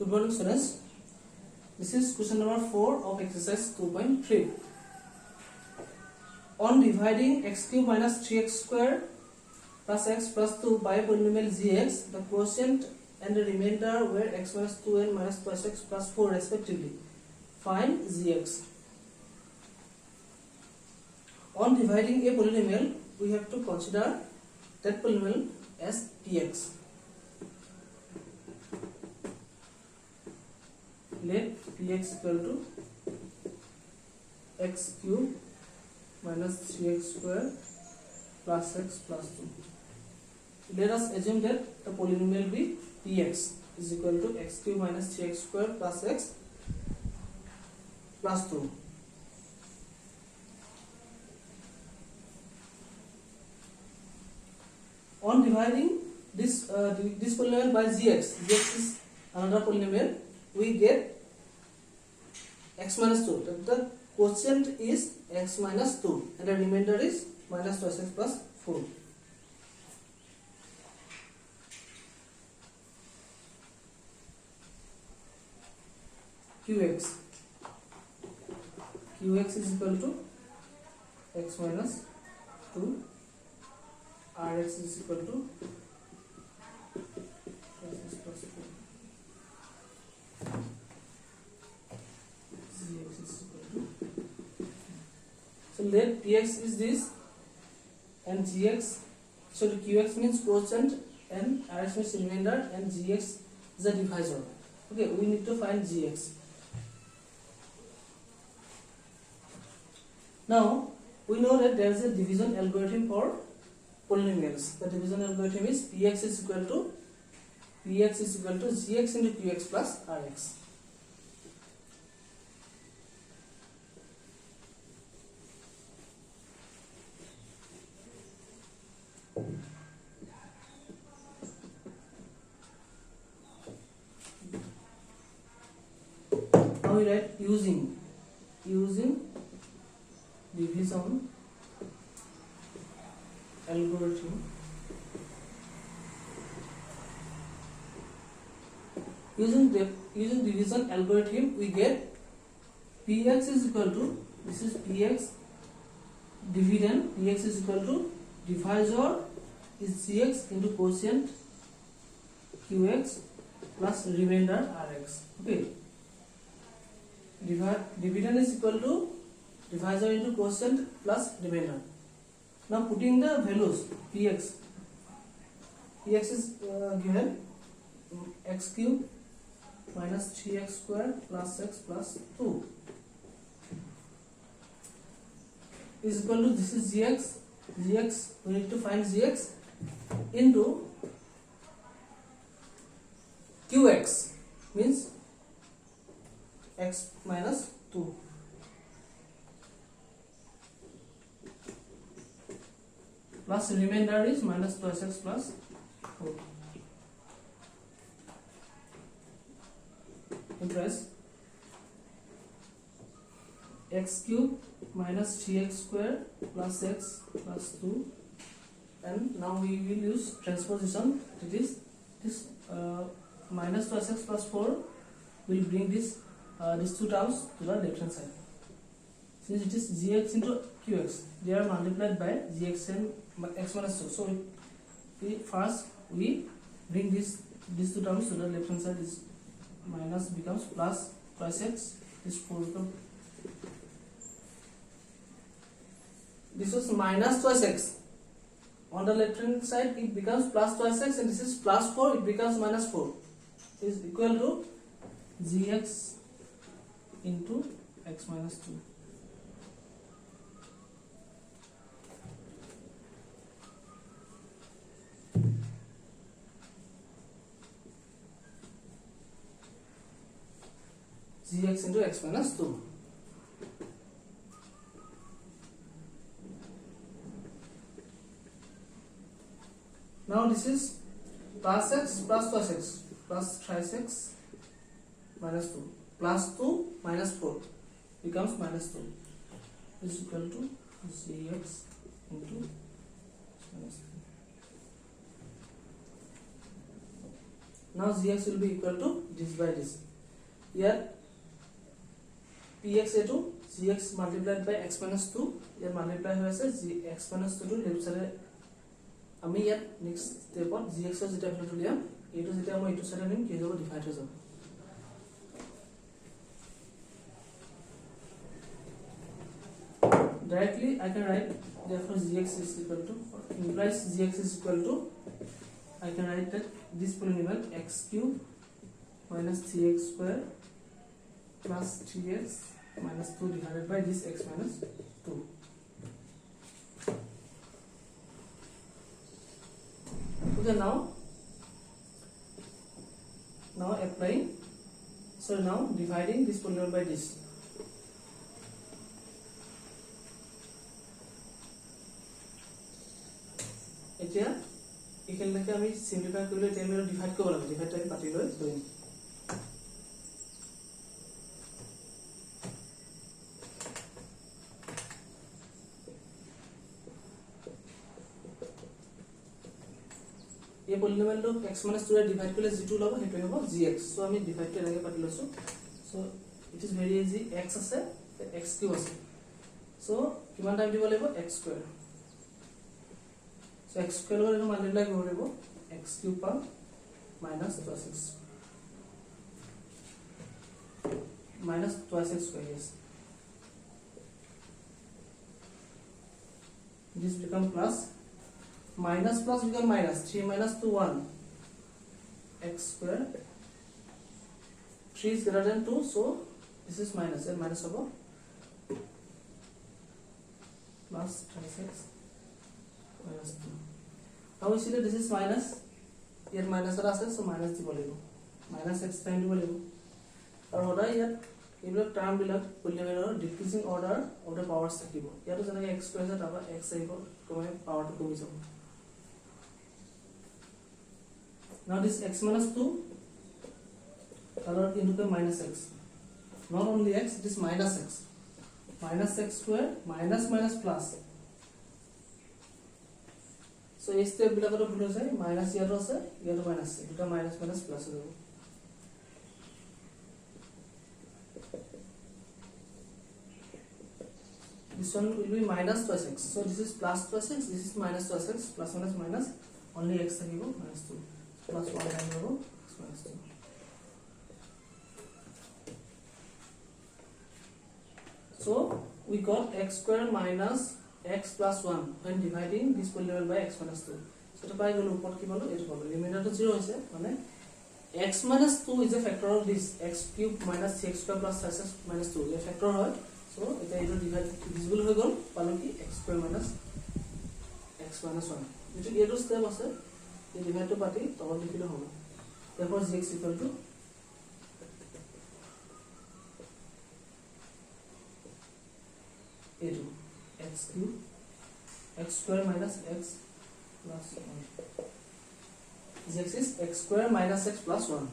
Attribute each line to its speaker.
Speaker 1: Good morning, students. This is question number 4 of exercise 2.3. On dividing x cube minus 3x square plus x plus 2 by polynomial gx, the quotient and the remainder were x minus 2n minus plus x plus 4 respectively. Find gx. On dividing a polynomial, we have to consider that polynomial as px. Let px equal to x cube minus 3x square plus x plus 2. Let us assume that the polynomial be px is equal to x cube minus 3x square plus x plus 2. On dividing this polynomial by gx is another polynomial, we get x minus 2. The quotient is x minus 2 and the remainder is minus 2x plus 4. Qx is equal to x minus 2, Rx is equal to x plus 4. So let px is this and gx, so qx means quotient and rx means remainder and gx is the divisor. Okay, we need to find gx. Now we know that there is a division algorithm for polynomials. The division algorithm is px is equal to gx into qx plus rx. Now we write using division algorithm. Using division algorithm, we get px is equal to, this is px dividend, px is equal to divisor is gx into quotient qx plus remainder rx. Okay, dividend is equal to divisor into quotient plus remainder. Now putting the values, px is given x cube minus 3x square plus x plus 2 is equal to, this is gx we need to find gx into qx means x minus 2 plus remainder is minus 2x plus 4. Impress x cube minus 3x square plus x plus 2, and now we will use transposition. It is this minus 2x plus 4 will bring these two terms to the left hand side. Since it is gx into qx, they are multiplied by gx and x minus 2. So first we bring these two terms to the left hand side. Is minus becomes plus twice x, this 4 becomes, this was minus twice x. On the left hand side it becomes plus twice x, and this is plus 4, it becomes minus 4, is equal to gx into x minus 2. Gx into x minus 2. Now this is plus x plus twice x plus thrice x minus 2 plus 2 minus 4 becomes minus 2 is equal to gx into x minus 2. Now gx will be equal to this by this. Here px to gx multiplied by x minus 2 here multiply হৈ আছে x minus 2 to left side আমি ইয়াত next step ত gx ৰ যেটা value Liam এটো যেটা মই এটো সাইডে নিম কি হ'ব ডিভাইড হৈ যাব directly I can write therefore gx is equal to implies gx is equal to I can write that this polynomial x cube minus 3x square plus 3x minus 2 divided by this x minus 2. Okay, now applying, so now dividing this polynomial by this. এতিয়া এখানটাকে আমি simplify কৰিলে এতিয়া আমি divide কৰিব লাগিব divide type পাতি লৈ কৰিম ये पॉलिनोमियल तो x - 2 रे डिवाइड करले g2 লব হেতু হ'ব gx সো আমি ডিভাইড কে লাগে পাতি লৈছো so it is very easy x আছে x³ আছে সো কিমান টাইম দিব লাগিব x² সো x² লগত এটো মাল্টিপ্লাই কৰিব লাগিব x³ palm minus 2x minus 2x square yes this become plus minus plus become minus 3 minus 2 1 x square 3 is greater than 2 so this is minus and minus over plus 3x minus 2 now we see that this is minus here minus er ase so minus দিব লাগিব minus x time দিব লাগিব আৰু সদায় ইয়াত এইবিলাক term বিলাক পলিনোমিয়ালৰ decreasing order of the powers থাকিব ইয়াতো যেনেকৈ x স্কয়ার আছে তাৰপৰা x আহিব কমে পাওয়াৰটো কমি যাব now this x minus 2 convert into the minus x not only x it is minus x square minus minus plus so এই স্টেপ বিলাকটো ভুল হৈ যায় মাইনাস ইয়াতো আছে ইয়াতো মাইনাস আছে দুটা মাইনাস মাইনাস প্লাস হৈ যাব this one will be minus 2x so this is plus 2x this is minus 2x plus minus minus only x থাকিব minus 2 plus 1 time over x minus 2 so we got x square minus x plus 1 when dividing this polynomial by x minus 2 so to পাই গলো উপর কি বলো এর বলো reminder তো 0 হইছে মানে x minus 2 is a factor of this x cube minus 3x square plus 6x minus 2 is a factor হয় so এটা এটা ডিভাইড ডিভিজিবল হৈ গল পালো কি x square minus x minus 1 যেটো এটো স্টেপ আছে ये डिवाइड तो पाती तो और लिखिलो होगा therefore gx equal to a2 x³ x square minus x plus 1 gx is x square minus x plus 1